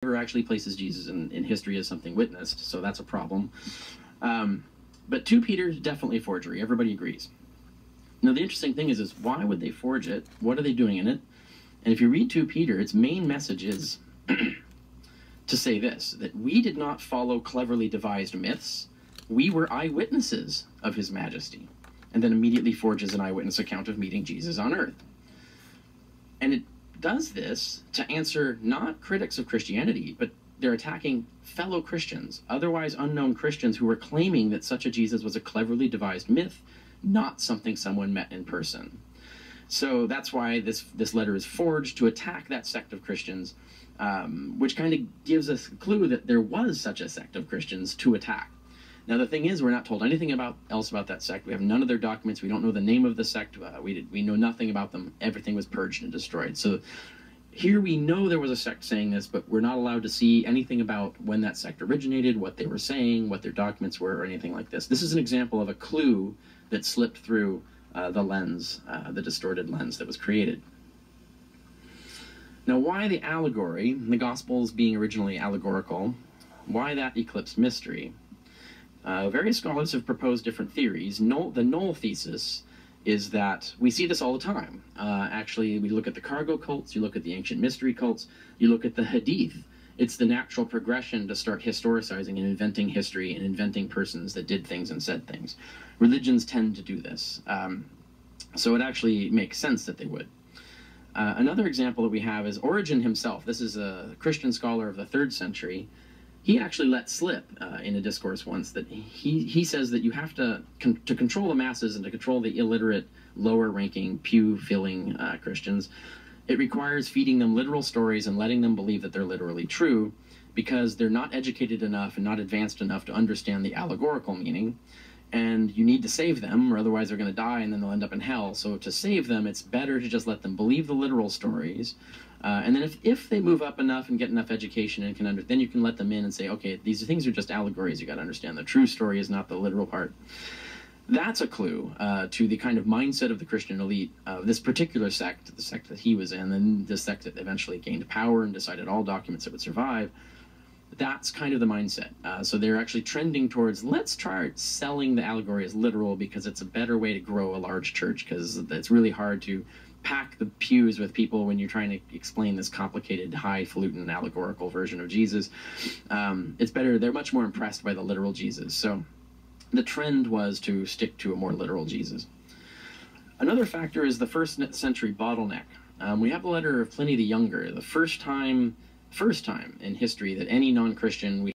never actually places Jesus in history as something witnessed, so that's a problem. But 2 Peter is definitely forgery. Everybody agrees. Now, the interesting thing is why would they forge it? What are they doing in it? And if you read 2 Peter, its main message is to say this, that we did not follow cleverly devised myths. We were eyewitnesses of his majesty. And then immediately forges an eyewitness account of meeting Jesus on earth. And it does this to answer not critics of Christianity, but they're attacking fellow Christians, otherwise unknown Christians who were claiming that such a Jesus was a cleverly devised myth, not something someone met in person. So that's why this letter is forged, to attack that sect of Christians, which kind of gives us a clue that there was such a sect of Christians to attack. Now, the thing is, we're not told anything else about that sect. We have none of their documents. We don't know the name of the sect. We know nothing about them. Everything was purged and destroyed. So here we know there was a sect saying this, but we're not allowed to see anything about when that sect originated, what they were saying, what their documents were, or anything like this. This is an example of a clue that slipped through the lens, the distorted lens that was created. Now, why the allegory, the Gospels being originally allegorical, why that eclipse mystery? Various scholars have proposed different theories. The null thesis is that we see this all the time. Actually, we look at the cargo cults, you look at the ancient mystery cults, you look at the Hadith. It's the natural progression to start historicizing and inventing history and inventing persons that did things and said things. Religions tend to do this. So it actually makes sense that they would. Another example that we have is Origen himself. This is a Christian scholar of the 3rd century. He actually let slip in a discourse once that he says that you have to control the masses and to control the illiterate, lower-ranking, pew-filling Christians, it requires feeding them literal stories and letting them believe that they're literally true, because they're not educated enough and not advanced enough to understand the allegorical meaning, and you need to save them, or otherwise they're going to die and then they'll end up in hell. So to save them, it's better to just let them believe the literal stories. And then if they move up enough and get enough education and can then you can let them in and say, okay, these things are just allegories. You got to understand the true story is not the literal part. That's a clue to the kind of mindset of the Christian elite of this particular sect, the sect that he was in, and the sect that eventually gained power and decided all documents that would survive. That's kind of the mindset. So they're actually trending towards, let's try selling the allegory as literal, because it's a better way to grow a large church, because it's really hard to pack the pews with people when you're trying to explain this complicated, highfalutin, allegorical version of Jesus. It's better, they're much more impressed by the literal Jesus. So the trend was to stick to a more literal Jesus. Another factor is the 1st century bottleneck. We have the letter of Pliny the Younger, the first time in history that any non-Christian